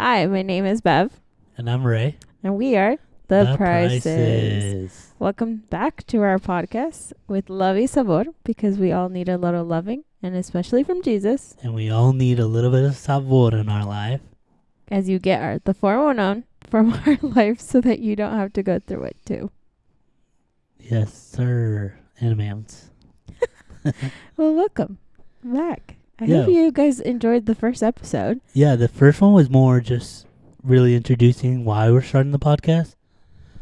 Hi, my name is Bev, And I'm Ray. and we are The Prices. Prices. Welcome back to our podcast with Lovey Sabor, because we all need a little loving, and especially from Jesus, And we all need a little bit of sabor in our life. as you get the 411 from our life so that you don't have to go through it too. Yes, sir. And ma'ams. Well, welcome back. I Yeah. hope you guys enjoyed the first episode. Yeah, the first one was more just really introducing why we're starting the podcast.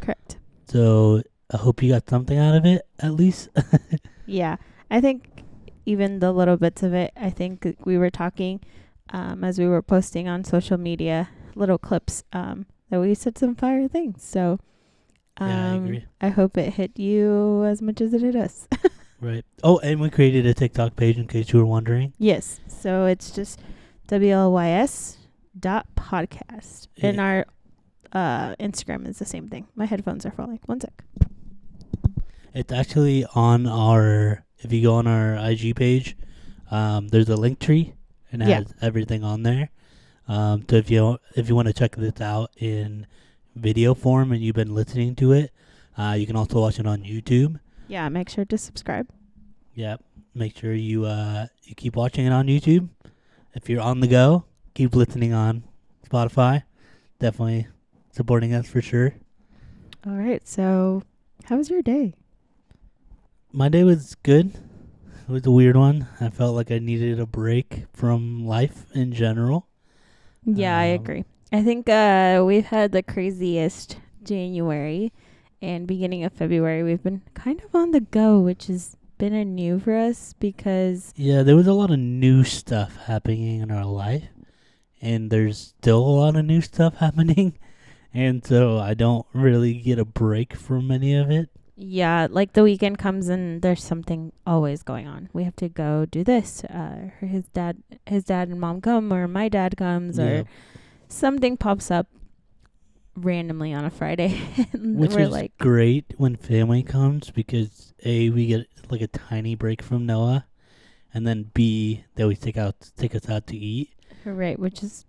Correct. So I hope you got something out of it, at least. Yeah, I think even the little bits of it, I think we were talking as we were posting on social media, little clips that we said some fire things. So Yeah, I agree. I hope it hit you as much as it hit us. Right. Oh, and we created a TikTok page in case you were wondering. Yes. So it's just WLYS.podcast. And our Instagram is the same thing. My headphones are falling. One sec. It's actually on our, if you go on our IG page, there's a link tree and it has everything on there. So if you want to check this out in video form and you've been listening to it, you can also watch it on YouTube. Yeah, make sure to subscribe. Yep. Make sure you keep watching it on YouTube. If you're on the go, keep listening on Spotify. Definitely supporting us for sure. All right. So how was your day? My day was good. It was a weird one. I felt like I needed a break from life in general. Yeah, I agree. I think we've had the craziest January and beginning of February. We've been kind of on the go, which has been a new for us because... Yeah, there was a lot of new stuff happening in our life. And there's still a lot of new stuff happening. And so I don't really get a break from any of it. Yeah, like the weekend comes and there's something always going on. We have to go do this. His dad and mom come, or my dad comes, or something pops up randomly on a Friday. Which we're is like, great when family comes because A, we get like a tiny break from Noah, and then B, they always take us out to eat. right, which is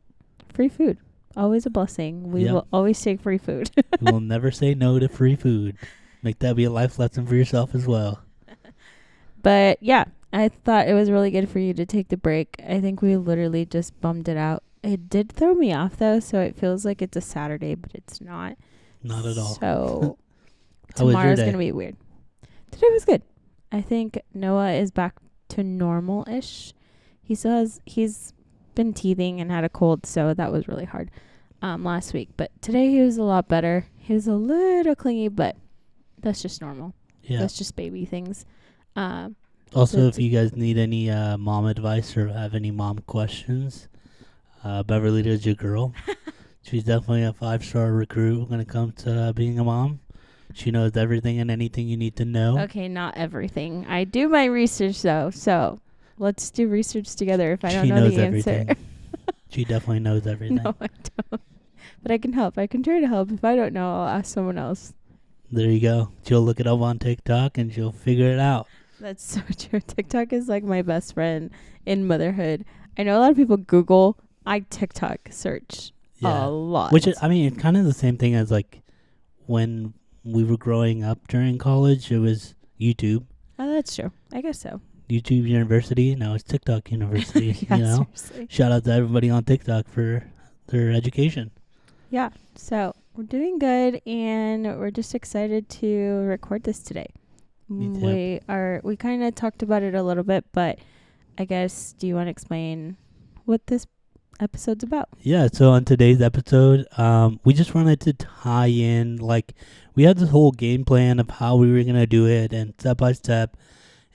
free food. Always a blessing. We will always take free food. We will never say no to free food. Make that be a life lesson for yourself as well. But yeah, I thought it was really good for you to take the break. I think we literally just bummed it out. It did throw me off though, so it feels like it's a Saturday, but it's not. Not at all. So tomorrow's going to be weird. Today was good. I think Noah is back to normal-ish. He's been teething and had a cold, so that was really hard last week. But today he was a lot better. He was a little clingy, but that's just normal. Yeah. That's just baby things. Also, if you guys need any mom advice or have any mom questions, Beverly is your girl. She's definitely a 5-star recruit when it comes to being a mom. She knows everything and anything you need to know. Okay, not everything. I do my research though, so let's do research together if I don't know the answer. She definitely knows everything. No, I don't. But I can help. I can try to help. If I don't know, I'll ask someone else. There you go. She'll look it up on TikTok and she'll figure it out. That's so true. TikTok is like my best friend in motherhood. I know a lot of people Google. I TikTok search a lot. Which is, I mean, it's kind of the same thing as like when we were growing up during college. It was YouTube. Oh, that's true. I guess so. YouTube University. Now it's TikTok University. Yeah, you know, seriously. Shout out to everybody on TikTok for their education. Yeah. So we're doing good, and we're just excited to record this today. We kind of talked about it a little bit, but I guess, do you want to explain what this episode's about? Yeah, so on today's episode, we just wanted to tie in, like, we had this whole game plan of how we were going to do it and step by step,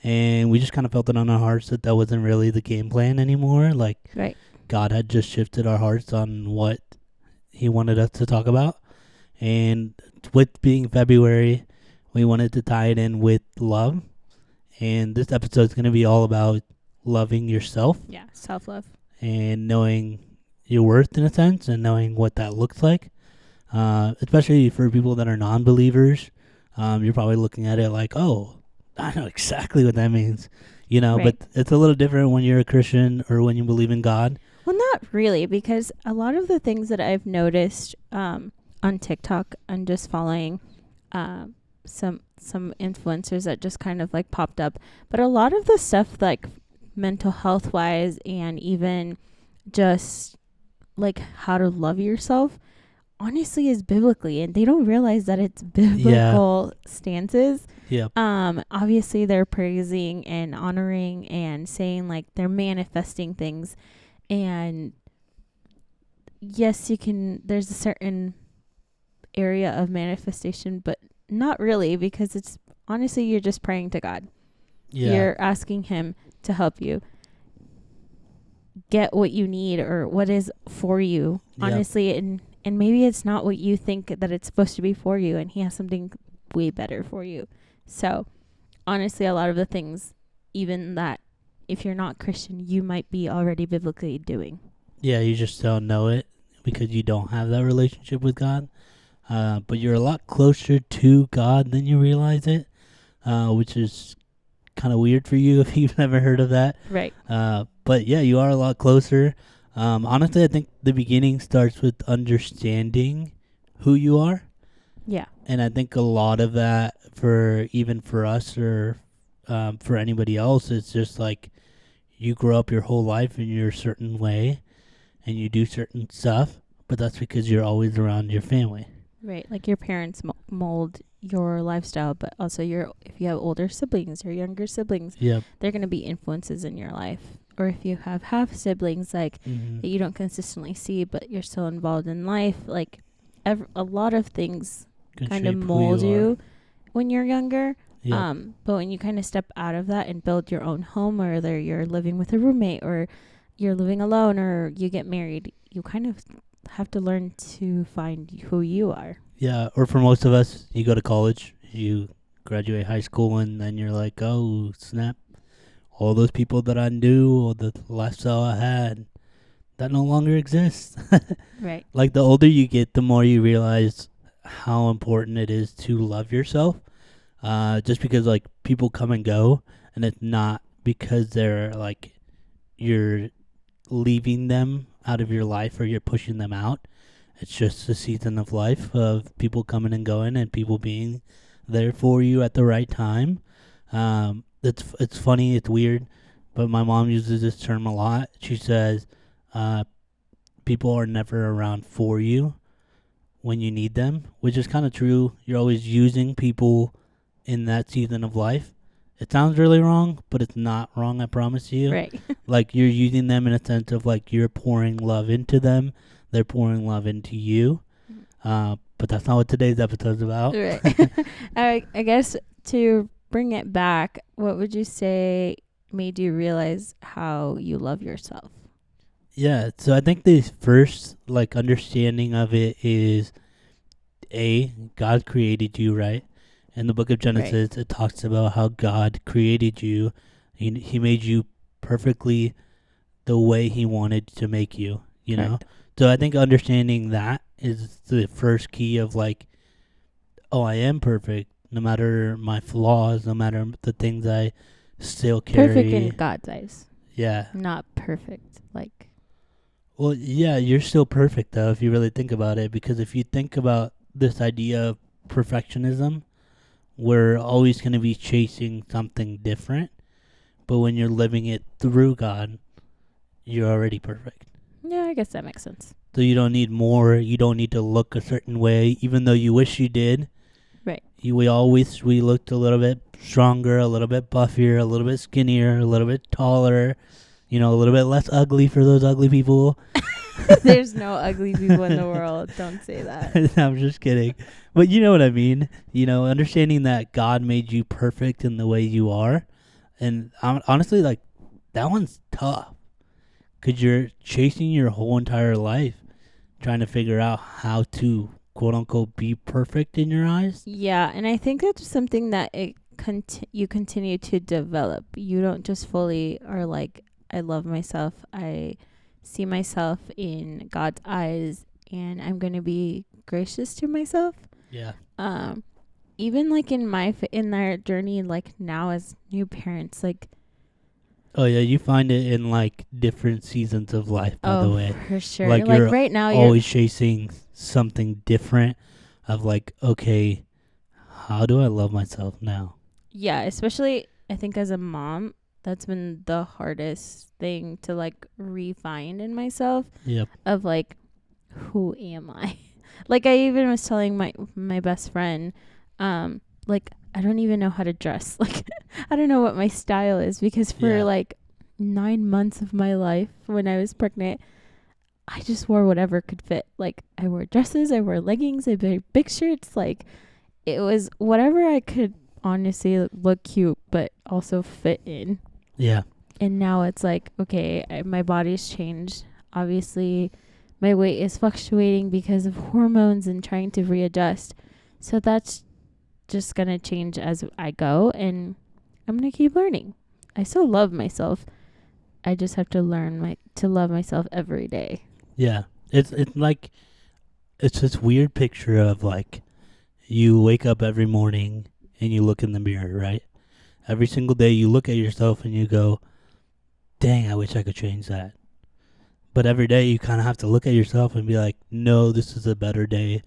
and we just kind of felt it on our hearts that wasn't really the game plan anymore. Like, right. God had just shifted our hearts on what he wanted us to talk about, and with being February, we wanted to tie it in with love, and this episode is going to be all about loving yourself. Yeah, self-love. And knowing your worth in a sense and knowing what that looks like. Especially for people that are non-believers, you're probably looking at it like, oh, I know exactly what that means. You know, right. But it's a little different when you're a Christian or when you believe in God. Well, not really, because a lot of the things that I've noticed on TikTok, I'm just following um, some influencers that just kind of like popped up, but a lot of the stuff like mental health wise and even just like how to love yourself honestly is biblically, and they don't realize that it's biblical stances. Yep. Obviously they're praising and honoring and saying like they're manifesting things, and yes, you can, there's a certain area of manifestation, but not really, because it's honestly you're just praying to God. Yeah. You're asking him to help you get what you need or what is for you, honestly. And maybe it's not what you think that it's supposed to be for you, and he has something way better for you. So honestly, a lot of the things, even that if you're not Christian, you might be already biblically doing. Yeah, you just don't know it because you don't have that relationship with God. But you're a lot closer to God than you realize it, which is kind of weird for you if you've never heard of that. Right. But yeah, you are a lot closer. Honestly, I think the beginning starts with understanding who you are. Yeah. And I think a lot of that for us or for anybody else, it's just like you grow up your whole life in your certain way and you do certain stuff, but that's because you're always around your family. Right. Like your parents mold your lifestyle, but also if you have older siblings or younger siblings, Yep. they're going to be influences in your life. Or if you have half siblings, like that you don't consistently see, but you're still involved in life, like a lot of things kind of mold you when you're younger. Yep. But when you kind of step out of that and build your own home, or whether you're living with a roommate or you're living alone or you get married, you kind of have to learn to find who you are. Yeah, or for most of us, you go to college, you graduate high school, and then you're like, oh, snap. All those people that I knew or the lifestyle I had, that no longer exists. Right. Like the older you get, the more you realize how important it is to love yourself. Just because like people come and go, and it's not because they're like you're leaving them out of your life or you're pushing them out. It's just a season of life of people coming and going and people being there for you at the right time. It's funny, it's weird, but my mom uses this term a lot. She says, people are never around for you when you need them, which is kind of true. You're always using people in that season of life. It sounds really wrong, but it's not wrong, I promise you. Right. Like you're using them in a sense of like you're pouring love into them. They're pouring love into you. But that's not what today's episode's about. Right. I guess to bring it back, what would you say made you realize how you love yourself? Yeah, so I think the first like understanding of it is God created you, right? In the book of Genesis, It talks about how God created you. He made you perfectly the way he wanted to make you, you know? So I think understanding that is the first key of like, oh, I am perfect, no matter my flaws, no matter the things I still carry. Perfect in God's eyes. Yeah. Not perfect, like. Well, yeah, you're still perfect, though, if you really think about it. Because if you think about this idea of perfectionism, we're always going to be chasing something different. But when you're living it through God, you're already perfect. Yeah, I guess that makes sense. So you don't need more. You don't need to look a certain way, even though you wish you did. Right. We all wish we looked a little bit stronger, a little bit buffier, a little bit skinnier, a little bit taller, a little bit less ugly for those ugly people. There's no ugly people in the world. Don't say that. I'm just kidding. But you know what I mean. Understanding that God made you perfect in the way you are. And honestly, like, that one's tough. Because you're chasing your whole entire life trying to figure out how to, quote unquote, be perfect in your eyes. Yeah, and I think that's something that you continue to develop. You don't just fully are like, I love myself. I see myself in God's eyes, and I'm going to be gracious to myself. Yeah. Even like in our journey, like now as new parents, like Oh yeah, you find it in like different seasons of life. By the way, for sure. like Like you're right now, always chasing something different. Of like, okay, how do I love myself now? yeah, especially I think as a mom, that's been the hardest thing to like refine in myself Yep. of like, who am I? Like I even was telling my best friend, like I don't even know how to dress. Like I don't know what my style is because for Yeah. like 9 months of my life when I was pregnant, I just wore whatever could fit. Like I wore dresses, I wore leggings, I wore big shirts. Like it was whatever I could honestly look cute, but also fit in. Yeah. And now it's like, okay, my body's changed. Obviously, my weight is fluctuating because of hormones and trying to readjust. So that's just going to change as I go. And I'm going to keep learning. I still love myself. I just have to learn to love myself every day. Yeah. It's like it's this weird picture of like you wake up every morning and you look in the mirror, right? Every single day you look at yourself and you go, "Dang, I wish I could change that." But every day you kind of have to look at yourself and be like, "No, this is a better day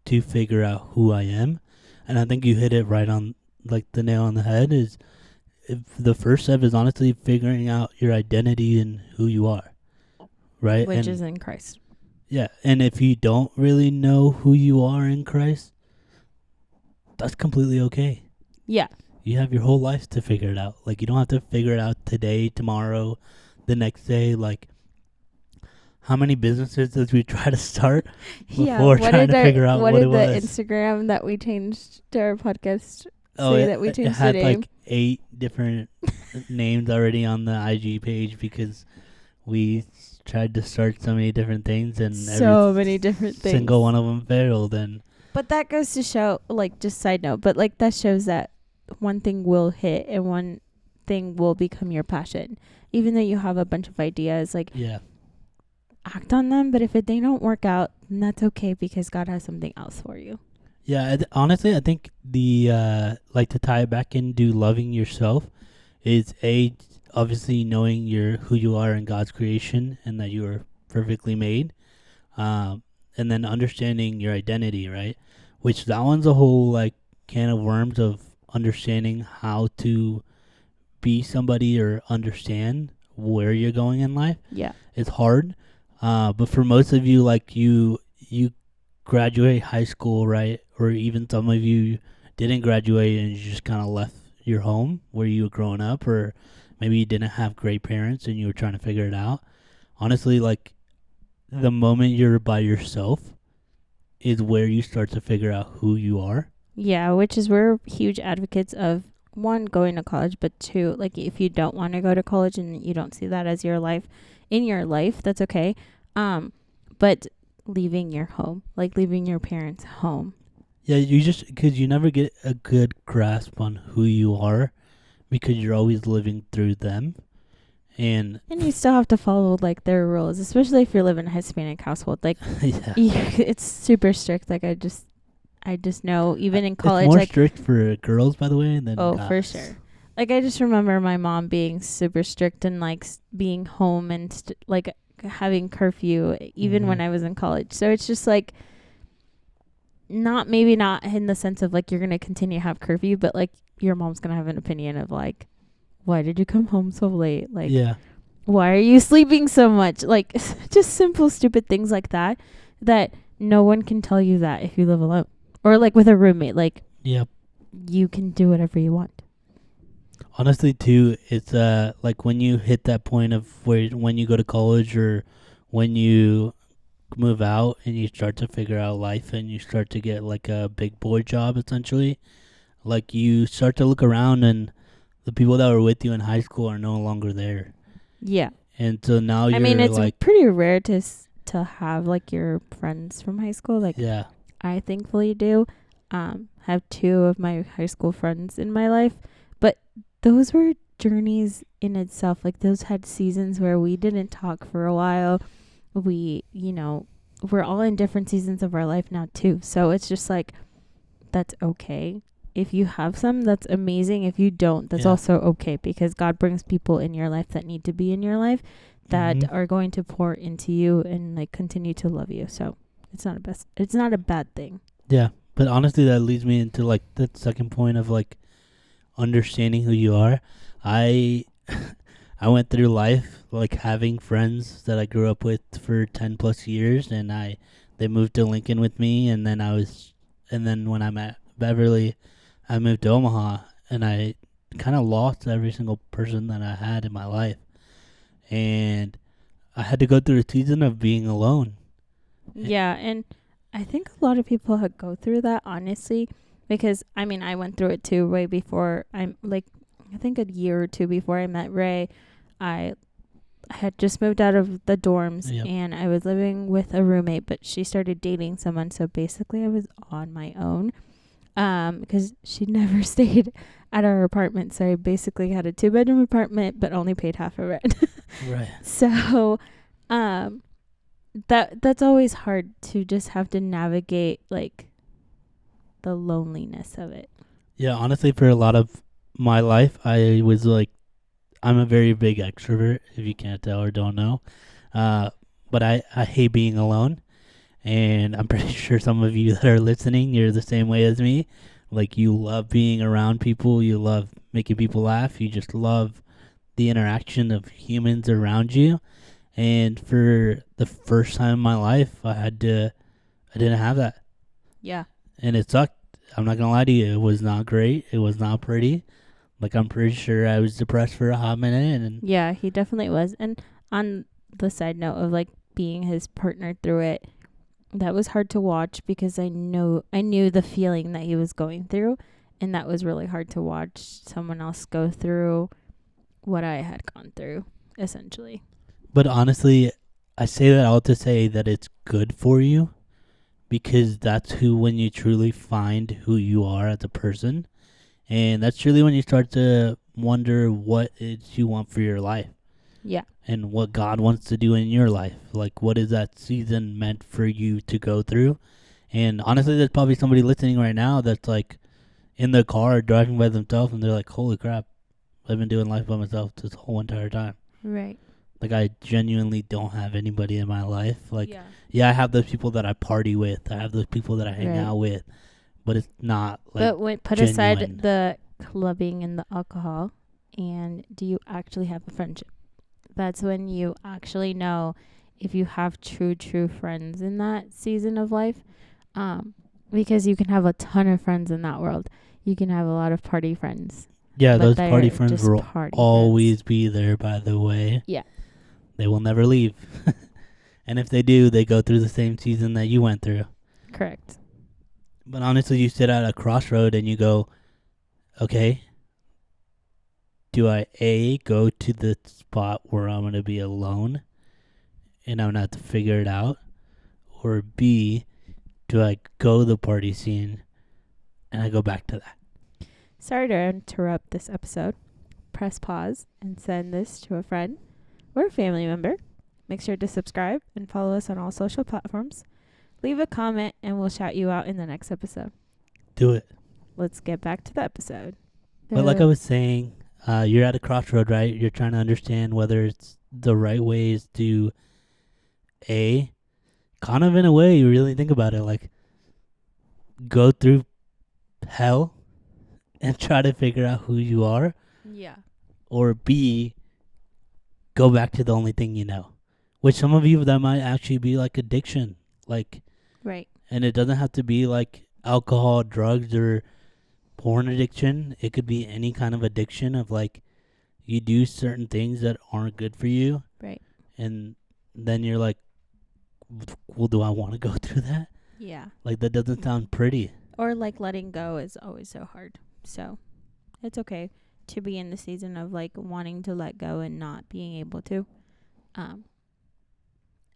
to figure out who I am." And I think you hit it right on like the nail on the head is if the first step is honestly figuring out your identity and who you are, right? Which and is in Christ. yeah, and if you don't really know who you are in Christ, that's completely okay. Yeah. You have your whole life to figure it out. Like you don't have to figure it out today, tomorrow, the next day. Like how many businesses did we try to start before trying to figure out what it was? What did the Instagram that we changed to our podcast say that we it changed had the name? like 8 different names already on the IG page because we tried to start so many different things and so many different things. Single one of them failed. And but that goes to show, like, just side note, but like that shows that one thing will hit and one thing will become your passion. Even though you have a bunch of ideas, like yeah. act on them, but if they don't work out, then that's okay because God has something else for you. Yeah, honestly, I think the like to tie it back into loving yourself is obviously knowing who you are in God's creation and that you are perfectly made, and then understanding your identity, right? Which that one's a whole like can of worms of understanding how to be somebody or understand where you're going in life. Yeah, it's hard, but for most of you, like you graduate high school, right? Or even some of you didn't graduate and you just kind of left your home where you were growing up, or maybe you didn't have great parents and you were trying to figure it out. Honestly, like the moment you're by yourself is where you start to figure out who you are. Yeah, which is we're huge advocates of, one, going to college, but two, like if you don't want to go to college and you don't see that as your life, that's okay. But leaving your home, like leaving your parents' home. Yeah, because you never get a good grasp on who you are because you're always living through them. And you still have to follow like their rules, especially if you live in a Hispanic household. Like, yeah. It's super strict. Like I just know even in college, it's more like, strict for girls, by the way, than guys. For sure. Like I just remember my mom being super strict and like being home and like having curfew even when I was in college. So it's just like maybe not in the sense of like you're gonna continue to have curfew, but like your mom's gonna have an opinion of like, why did you come home so late? Like, yeah, why are you sleeping so much? Like just simple stupid things like that no one can tell you that if you live alone or like with a roommate. Like, yep, you can do whatever you want. Honestly, too, it's like when you hit that point of when you go to college or when you move out and you start to figure out life and you start to get like a big boy job, essentially, like you start to look around and the people that were with you in high school are no longer there. Yeah. And so now you're it's like pretty rare to have like your friends from high school. Like, yeah, I thankfully do have 2 of my high school friends in my life, but those were journeys in itself. Like those had seasons where we didn't talk for a while. We, we're all in different seasons of our life now too. So it's just like, that's okay. if you have some, that's amazing. If you don't, that's also okay, because God brings people in your life that need to be in your life that are going to pour into you and like continue to love you. So it's not a bad thing. Yeah. But honestly, that leads me into like the second point of like understanding who you are. I I went through life like having friends that I grew up with for 10 plus years, and they moved to Lincoln with me, and then when I'm at Beverly, I moved to Omaha, and I kind of lost every single person that I had in my life, and I had to go through a season of being alone. Yeah, and I think a lot of people go through that, honestly, because I mean, I went through it too way before. I'm like, I think a year or two before I met Ray, I had just moved out of the dorms, and I was living with a roommate, but she started dating someone, so basically I was on my own, because she never stayed at our apartment, so I basically had a 2-bedroom apartment but only paid half of rent. Right. So that's always hard to just have to navigate like the loneliness of it. Yeah, honestly, for a lot of my life, I was like, I'm a very big extrovert, if you can't tell or don't know. But I hate being alone. And I'm pretty sure some of you that are listening, you're the same way as me. Like, you love being around people. You love making people laugh. You just love the interaction of humans around you. And for the first time in my life, I didn't have that. Yeah. And it sucked. I'm not going to lie to you. It was not great. It was not pretty. Like, I'm pretty sure I was depressed for a hot minute. And yeah, he definitely was. And on the side note of like being his partner through it, that was hard to watch because I knew the feeling that he was going through, and that was really hard to watch someone else go through what I had gone through, essentially. But honestly, I say that all to say that it's good for you, because that's when you truly find who you are as a person. And that's really when you start to wonder what it is you want for your life. Yeah. And what God wants to do in your life. Like, what is that season meant for you to go through? And honestly, there's probably somebody listening right now that's like in the car driving by themselves, and they're like, holy crap, I've been doing life by myself this whole entire time. Right. Like, I genuinely don't have anybody in my life. Like, yeah, I have those people that I party with. I have those people that I hang out with. But it's not like But put genuine. aside the clubbing and the alcohol, and do you actually have a friendship? That's when you actually know if you have true friends in that season of life. Because you can have a ton of friends in that world. You can have a lot of party friends. Yeah, those party friends will always be there, by the way. Yeah. They will never leave. And if they do, they go through the same season that you went through. Correct. But honestly, you sit at a crossroad and you go, okay, do I go to the spot where I'm going to be alone and I'm going to have to figure it out? Or B, do I go to the party scene and I go back to that? Sorry to interrupt this episode. Press pause and send this to a friend or a family member. Make sure to subscribe and follow us on all social platforms. Leave a comment and we'll shout you out in the next episode. Do it. Let's get back to the episode. But like I was saying, you're at a crossroad, right? You're trying to understand whether it's the right ways to, kind of in a way, you really think about it, like, go through hell and try to figure out who you are. Yeah. Or B, go back to the only thing you know. Which some of you, that might actually be like addiction. Like, right. And it doesn't have to be like alcohol, drugs, or porn addiction. It could be any kind of addiction of like, you do certain things that aren't good for you. Right. And then you're like, well, do I want to go through that? Yeah. Like, that doesn't sound pretty. Or like letting go is always so hard. So it's okay to be in the season of like wanting to let go and not being able to.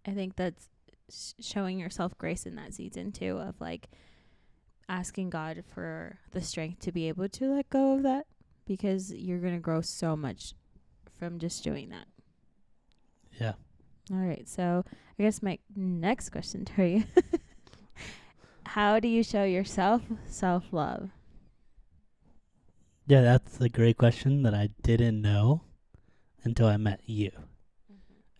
I think that's showing yourself grace in that season too, of like asking God for the strength to be able to let go of that, because you're going to grow so much from just doing that. Yeah. All right. So I guess my next question to you, how do you show yourself self-love? Yeah, that's a great question that I didn't know until I met you.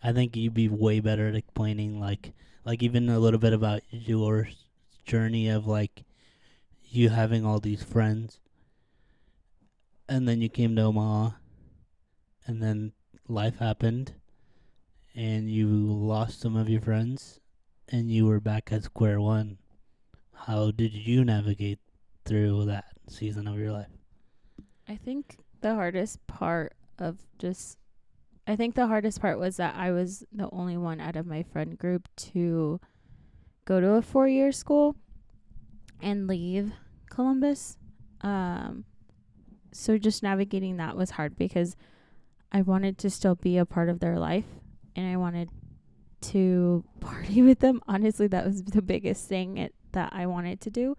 I think you'd be way better at explaining, like even a little bit about your journey of like you having all these friends, and then you came to Omaha, and then life happened, and you lost some of your friends, and you were back at square one. How did you navigate through that season of your life? I think the hardest part was that I was the only one out of my friend group to go to a 4-year school and leave Columbus. So just navigating that was hard because I wanted to still be a part of their life and I wanted to party with them. Honestly, that was the biggest thing that I wanted to do,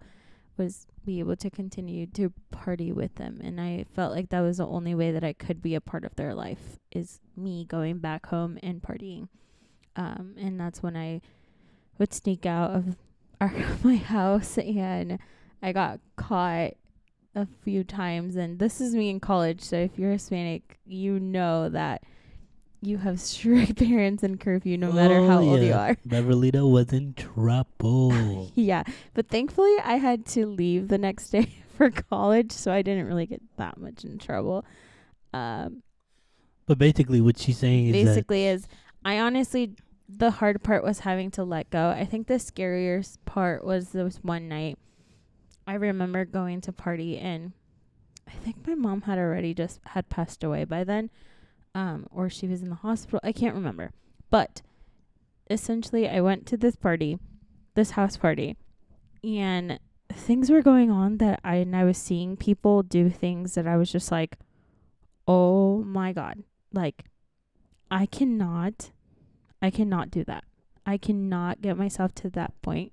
was be able to continue to party with them. And I felt like that was the only way that I could be a part of their life, is me going back home and partying. And that's when I would sneak out of my house, and I got caught a few times. And this is me in college, so if you're Hispanic, you know that you have strict parents and curfew no matter how old you are. Beverly was in trouble. Yeah, but thankfully I had to leave the next day for college, so I didn't really get that much in trouble. But basically what she's saying is I honestly, the hard part was having to let go. I think the scariest part was this one night. I remember going to party, and I think my mom had passed away by then. Or she was in the hospital. I can't remember. But essentially, I went to this house party, and things were going on and I was seeing people do things that I was just like, oh my God. Like, I cannot do that. I cannot get myself to that point.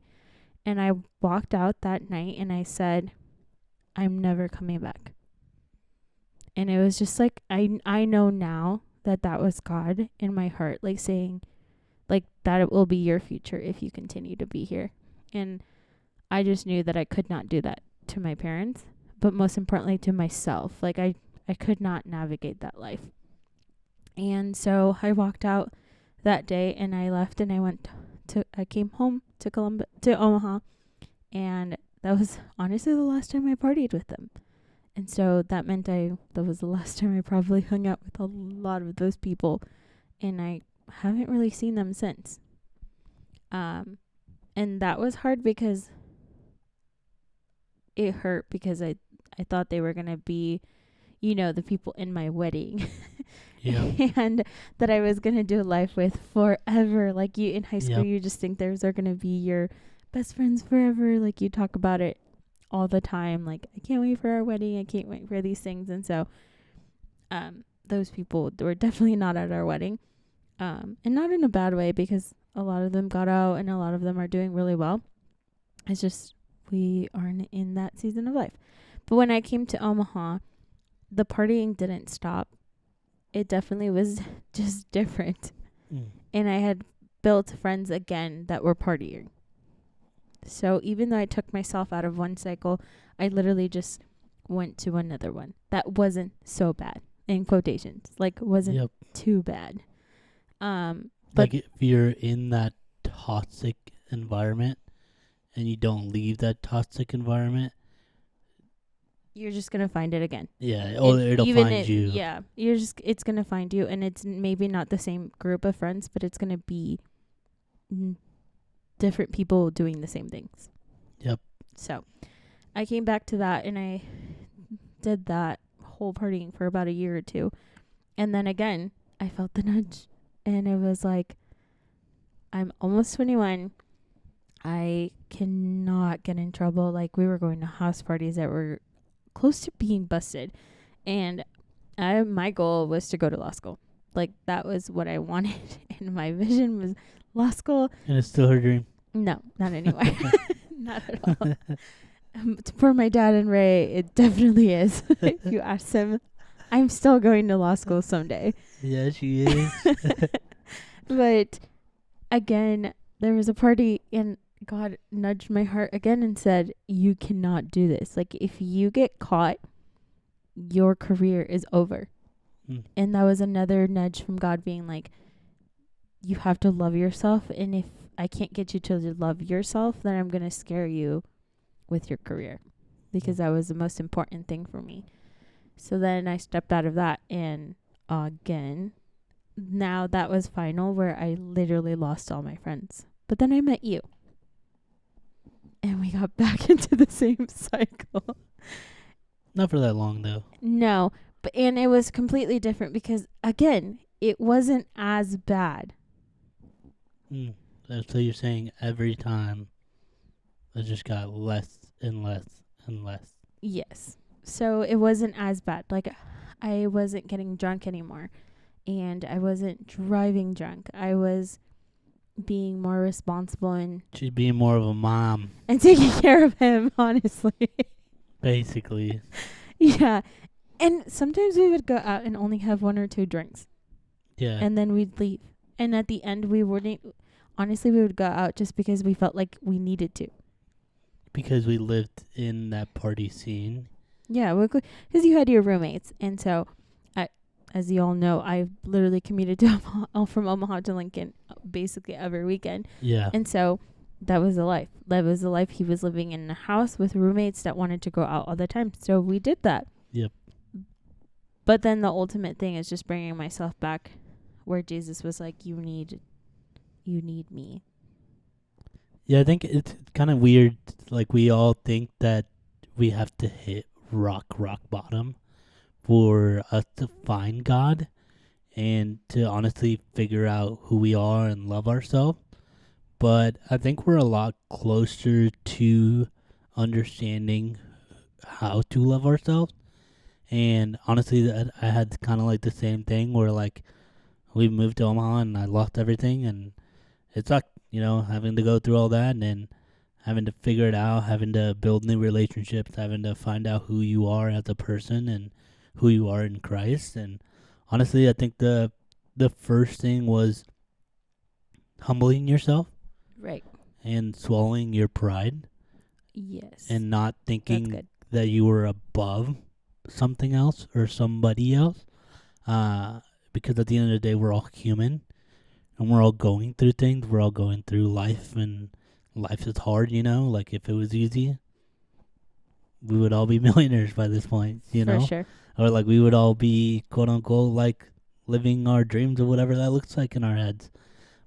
And I walked out that night and I said, I'm never coming back. And it was just like, I know now that was God in my heart, like saying, like, that it will be your future if you continue to be here. And I just knew that I could not do that to my parents, but most importantly to myself. Like, I could not navigate that life. And so I walked out that day and I left and I came home to Omaha. And that was honestly the last time I partied with them. And so that meant that was the last time I probably hung out with a lot of those people. And I haven't really seen them since. And that was hard because it hurt, because I thought they were going to be, the people in my wedding. Yeah. And that I was going to do life with forever. Like, you in high school, you just think those are going to be your best friends forever. Like, you talk about it all the time, like, I can't wait for our wedding, I can't wait for these things. And so those people were definitely not at our wedding, and not in a bad way, because a lot of them got out and a lot of them are doing really well. It's just we aren't in that season of life. But when I came to Omaha, the partying didn't stop. It definitely was just different. And I had built friends again that were partying. So even though I took myself out of one cycle, I literally just went to another one that wasn't so bad, in quotations, like wasn't too bad. But like, if you're in that toxic environment and you don't leave that toxic environment, you're just going to find it again. Yeah, it'll find you. Yeah, it's going to find you, and it's maybe not the same group of friends, but it's going to be different people doing the same things. Yep. So I came back to that, and I did that whole partying for about a year or two. And then again, I felt the nudge, and it was like, I'm almost 21. I cannot get in trouble. Like, we were going to house parties that were close to being busted. And my goal was to go to law school. Like, that was what I wanted. And my vision was law school. And it's still her dream? No, not anymore. Not at all. For my dad and Ray, it definitely is. If you ask him, I'm still going to law school someday. Yeah, she is. But again, there was a party, and God nudged my heart again and said, you cannot do this. Like, if you get caught, your career is over. Mm. And that was another nudge from God being like, you have to love yourself. And if I can't get you to love yourself, then I'm going to scare you with your career, because that was the most important thing for me. So then I stepped out of that, and again, now that was final, where I literally lost all my friends. But then I met you, and we got back into the same cycle. Not for that long though. No, and it was completely different because, again, it wasn't as bad. So you're saying every time it just got less and less and less. Yes. So it wasn't as bad. Like, I wasn't getting drunk anymore, and I wasn't driving drunk. I was being more responsible and She's being more of a mom, taking care of him, honestly. basically. Yeah. And sometimes we would go out and only have 1 or 2 drinks, Yeah. and then we'd leave. And at the end, we wouldn't. Honestly, we would go out just because we felt like we needed to. Because we lived in that party scene. Yeah, because you had your roommates, and so, as you all know, I literally commuted to from Omaha to Lincoln basically every weekend. Yeah. And so that was the life. That was the life. He was living in a house with roommates that wanted to go out all the time. So we did that. Yep. But then the ultimate thing is just bringing myself back where Jesus was like, you need me. Yeah, I think it's kind of weird. Like, we all think that we have to hit rock bottom for us to find God and to honestly figure out who we are and love ourselves. But I think we're a lot closer to understanding how to love ourselves. And honestly, I had kind of like the same thing where, like, we moved to Omaha and I lost everything, and it sucked, having to go through all that and then having to figure it out, having to build new relationships, having to find out who you are as a person and who you are in Christ. And honestly, I think the first thing was humbling yourself. Right. And swallowing your pride. Yes. And not thinking that you were above something else or somebody else. Because at the end of the day, we're all human. And we're all going through things. We're all going through life. And life is hard, Like, if it was easy, we would all be millionaires by this point, For sure. Or, like, we would all be, quote unquote, like, living our dreams or whatever that looks like in our heads.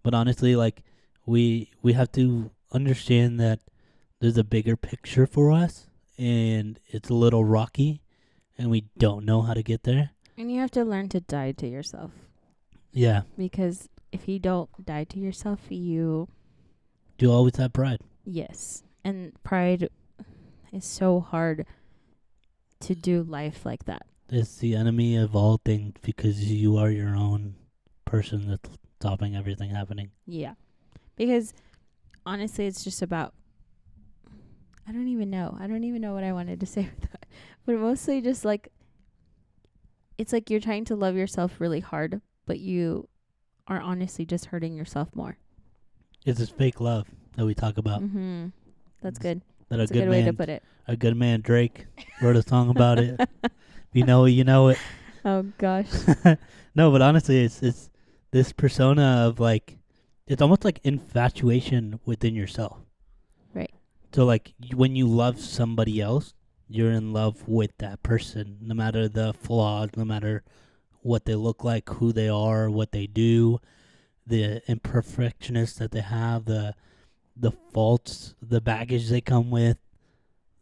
But honestly, like, we have to understand that there's a bigger picture for us, and it's a little rocky, and we don't know how to get there. And you have to learn to die to yourself. Yeah. Because if you don't die to yourself, you always have pride. Yes. And pride is so hard to do life like that. It's the enemy of all things because you are your own person that's stopping everything happening. Yeah. Because honestly, it's just about, I don't even know what I wanted to say with that. But mostly just like, it's like you're trying to love yourself really hard, but you are honestly just hurting yourself more. It's this fake love that we talk about. Mm-hmm. That's good. That's a good way to put it. A good man, Drake, wrote a song about it. If you know it, you know it. Oh, gosh. No, but honestly, it's this persona of, like, it's almost like infatuation within yourself. Right. So, like, when you love somebody else, you're in love with that person, no matter the flaws, no matter what they look like, who they are, what they do, the imperfections that they have, the faults, the baggage they come with,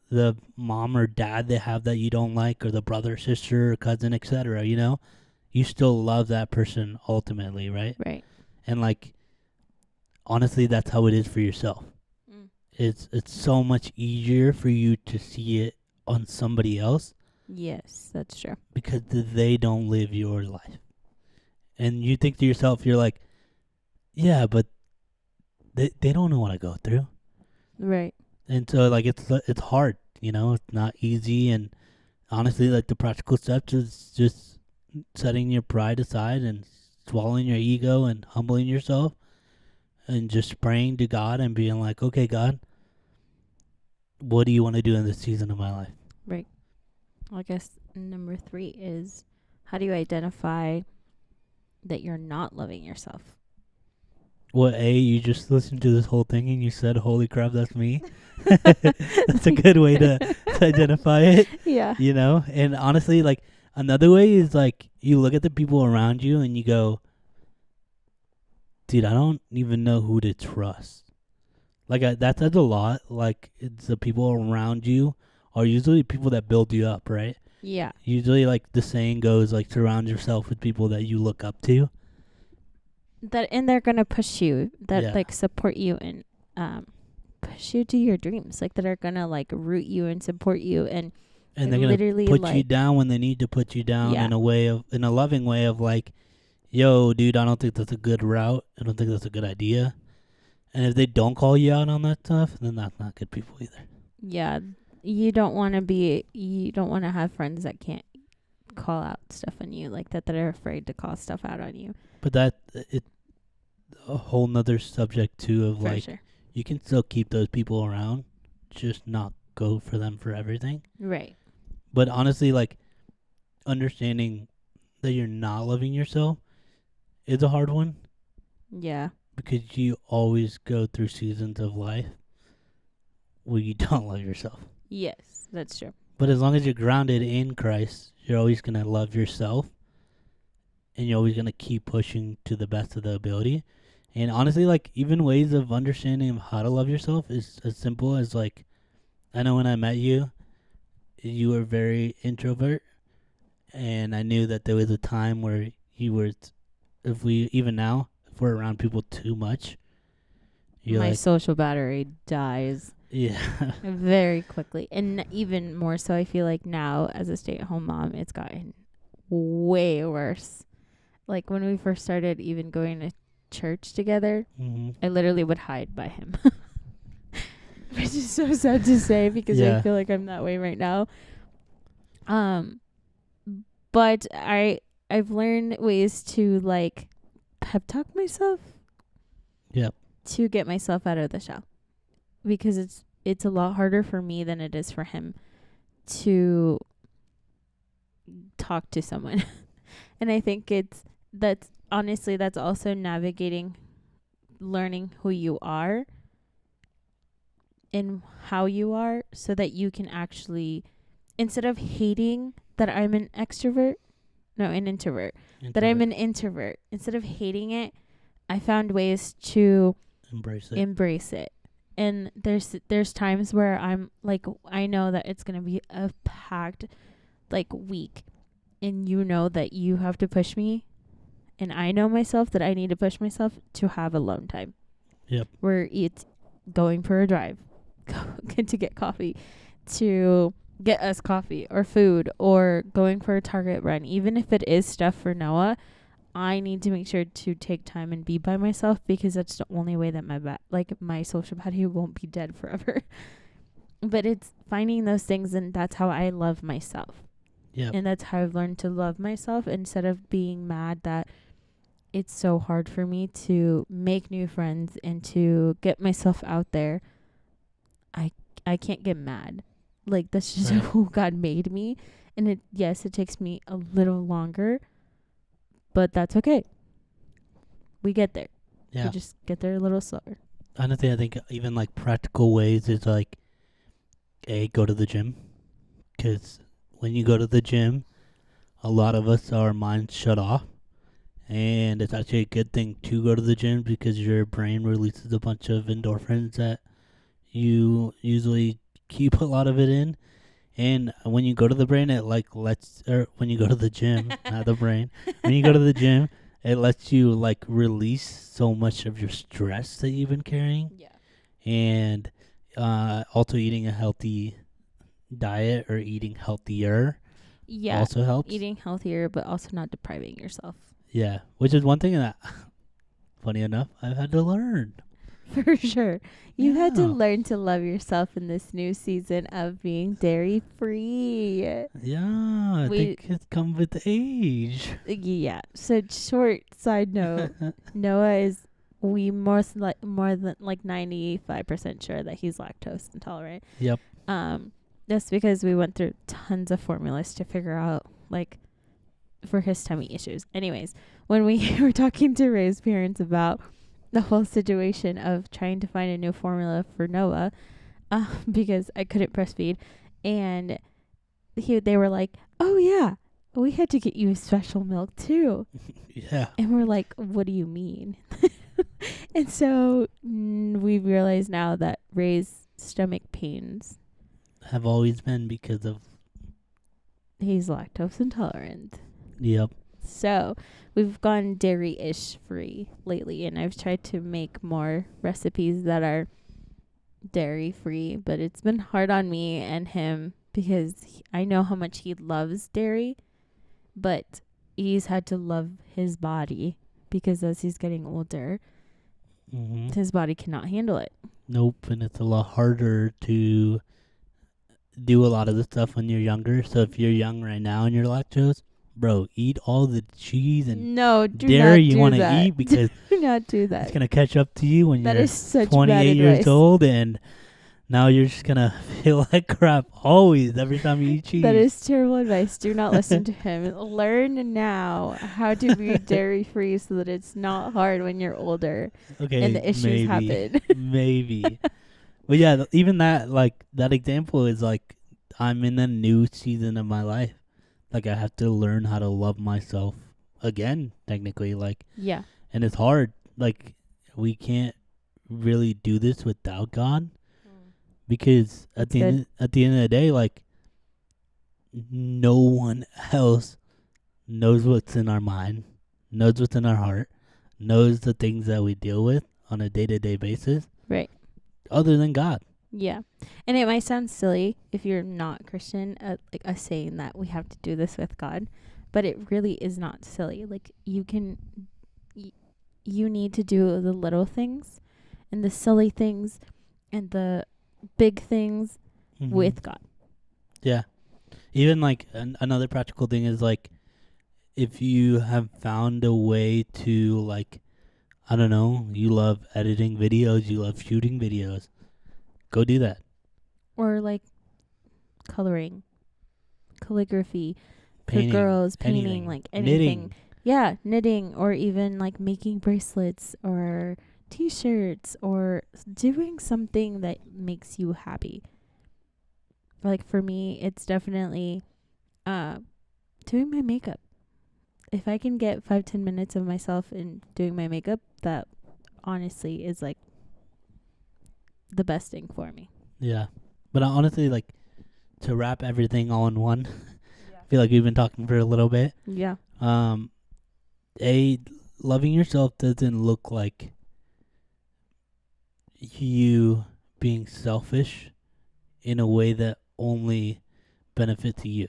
the mom or dad they have that you don't like, or the brother, sister, or cousin, etc. You still love that person ultimately, right? Right. And, like, honestly, that's how it is for yourself. It's so much easier for you to see it on somebody else. Yes, that's true. Because they don't live your life. And you think to yourself, you're like, yeah, but they don't know what I go through. Right. And so, like, it's hard, it's not easy. And honestly, like, the practical steps is just setting your pride aside and swallowing your ego and humbling yourself and just praying to God and being like, okay, God, what do you want to do in this season of my life? Right. I guess number 3 is, how do you identify that you're not loving yourself? Well, you just listened to this whole thing and you said, "Holy crap, that's me." That's a good way to identify it. Yeah. You know, and honestly, like another way is like you look at the people around you and you go, "Dude, I don't even know who to trust." Like that says a lot. Like it's the people around you are usually people that build you up, right? Yeah. Usually, like the saying goes, like surround yourself with people that you look up to. That, and they're gonna push you, that Yeah. like support you and push you to your dreams, like that are gonna like root you and support you, and And they're gonna literally put like, you down when they need to put you down yeah, in a loving way of like, yo, dude, I don't think that's a good route. I don't think that's a good idea. And if they don't call you out on that stuff, then that's not good people either. yeah. You don't want to have friends that can't call out stuff on you, like that are afraid to call stuff out on you. But it's a whole nother subject too of For like, sure. you can still keep those people around, just not go for them for everything. Right. But honestly, like understanding that you're not loving yourself is a hard one Yeah. because you always go through seasons of life where you don't love yourself. Yes, that's true. But as long as you're grounded in Christ, you're always going to love yourself and you're always going to keep pushing to the best of the ability. And honestly, like even ways of understanding of how to love yourself is as simple as like, I know when I met you, you were very introvert, and I knew that there was a time where you were, if we're around people too much, you're My like, social battery dies yeah, very quickly. And even more so, I feel like now as a stay-at-home mom, it's gotten way worse. Like when we first started even going to church together, I literally would hide by him. Which is so sad to say because Yeah. I feel like I'm that way right now. But I've learned ways to like pep talk myself. Yep. To get myself out of the shell. Because it's a lot harder for me than it is for him to talk to someone. And I think that's also navigating, learning who you are and how you are, so that you can actually, instead of hating that I'm an introvert, that I'm an introvert, instead of hating it, I found ways to embrace it. And there's times where I'm like, I know that it's going to be a packed like week, and you know that you have to push me, and I know myself that I need to push myself to have alone time. Yep. Where it's going for a drive, to get coffee, to get us coffee or food, or going for a Target run. Even if it is stuff for Noah, I need to make sure to take time and be by myself, because that's the only way that my social battery won't be dead forever. But it's finding those things, and that's how I love myself. Yeah. And that's how I've learned to love myself, instead of being mad that it's so hard for me to make new friends and to get myself out there. I can't get mad. Like, that's just Right. who God made me. And it takes me a little longer, but that's okay. We get there. Yeah. We just get there a little slower. Honestly, I think even like practical ways is like, go to the gym. Because when you go to the gym, a lot of us, our minds shut off. And it's actually a good thing to go to the gym because your brain releases a bunch of endorphins that you usually keep a lot of it in. And when you go to the brain, it like when you go to the gym, not the brain. When you go to the gym, it lets you like release so much of your stress that you've been carrying. Yeah. And also eating a healthy diet or eating healthier also helps. Eating healthier, but also not depriving yourself. Yeah, which is one thing that, funny enough, I've had to learn. For sure. You've had to Yeah. learn to love yourself in this new season of being dairy-free. Yeah, I think it's come with age. Yeah. So, short side note, Noah is, more than like 95% sure that he's lactose intolerant. Yep. That's because we went through tons of formulas to figure out, like, for his tummy issues. Anyways, when we were talking to Ray's parents about the whole situation of trying to find a new formula for Noah, because I couldn't breastfeed, and they were like, "Oh yeah, we had to get you special milk too." Yeah. And we're like, "What do you mean?" And so we realize now that Ray's stomach pains, Have always been because of. he's lactose intolerant. Yep. So we've gone dairy-ish free lately, and I've tried to make more recipes that are dairy-free, but it's been hard on me and him because I know how much he loves dairy, but he's had to love his body because as he's getting older, his body cannot handle it. Nope, and it's a lot harder to do a lot of the stuff when you're younger. So if you're young right now and you're lactose, bro, eat all the cheese and dairy you want to eat because do not do that. it's gonna catch up to you when That you're is such 28 bad years advice. old, and now you're just gonna feel like crap always every time you eat cheese. That is terrible advice. Do not listen to him. Learn now how to be dairy free so that it's not hard when you're older okay, and the issues happen. maybe. But yeah, even that, like, that example is like, I'm in a new season of my life. Like, I have to learn how to love myself again, technically. Like, Yeah. and it's hard. Like, we can't really do this without God because at the end of the day, like, no one else knows what's in our mind, knows what's in our heart, knows the things that we deal with on a day-to-day basis. Right. Other than God. Yeah. And it might sound silly if you're not Christian, like us saying that we have to do this with God, but it really is not silly. Like, you need to do the little things and the silly things and the big things with God. Yeah. Even like another practical thing is like, if you have found a way to, like, I don't know, you love editing videos, you love shooting videos, go do that. Or like coloring, calligraphy, Painting, for girls, painting, anything. like anything. Knitting. Yeah, knitting, or even like making bracelets or t-shirts or doing something that makes you happy. Like for me, it's definitely doing my makeup. If I can get 5-10 minutes of myself in doing my makeup, that honestly is like the best thing for me. Yeah. But honestly, like, to wrap everything all in one, I feel like we've been talking for a little bit. Yeah. Loving yourself doesn't look like you being selfish in a way that only benefits you.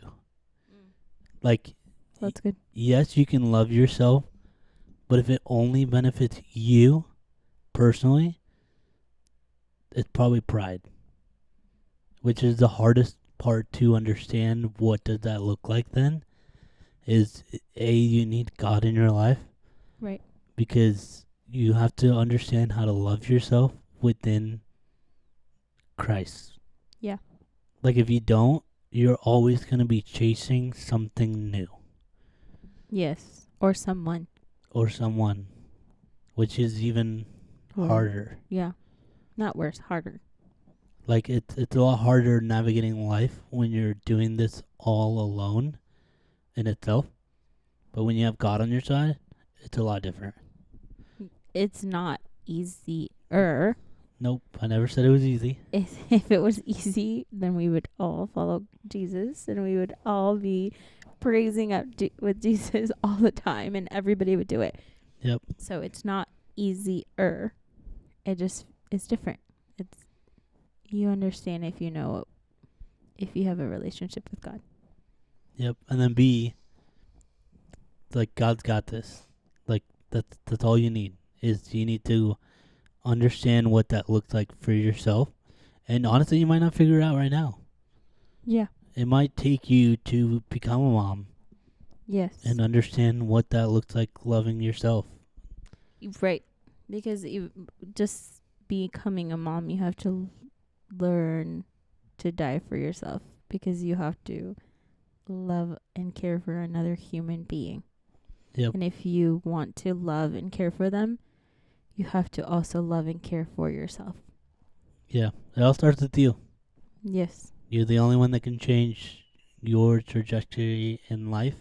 Like, That's good. yes, you can love yourself, but if it only benefits you personally, it's probably pride, which is the hardest part to understand. What does that look like then? Is you need God in your life. Right. Because you have to understand how to love yourself within Christ. Yeah. Like, if you don't, you're always going to be chasing something new. Yes. Or someone. Or someone. Which is even harder. Yeah. Not worse, harder. Like, it's a lot harder navigating life when you're doing this all alone in itself. But when you have God on your side, it's a lot different. It's not easier. Nope, I never said it was easy. If it was easy, then we would all follow Jesus and we would all be praising up with Jesus all the time and everybody would do it. Yep. So it's not easier. It's different. It's, you understand if you have a relationship with God. Yep. And then B, like, God's got this. Like, that's all you need. Is you need to understand what that looks like for yourself. And honestly, you might not figure it out right now. Yeah. It might take you to become a mom. Yes. And understand what that looks like, loving yourself. Right. Because just becoming a mom, you have to learn to die for yourself, because you have to love and care for another human being. Yep. And if you want to love and care for them, you have to also love and care for yourself. Yeah. It all starts with you. Yes. You're the only one that can change your trajectory in life.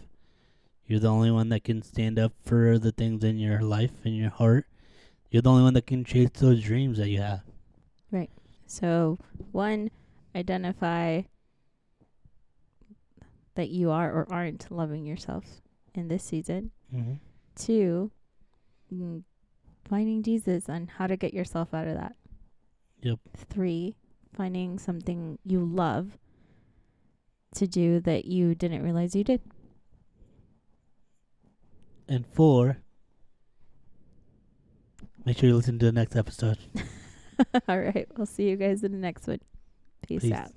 You're the only one that can stand up for the things in your life, in your heart. You're the only one that can chase those dreams that you have. Right. So, 1, identify that you are or aren't loving yourself in this season. Mm-hmm. 2, finding Jesus and how to get yourself out of that. Yep. 3, finding something you love to do that you didn't realize you did. And 4, make sure you listen to the next episode. All right. We'll see you guys in the next one. Peace Peace. out.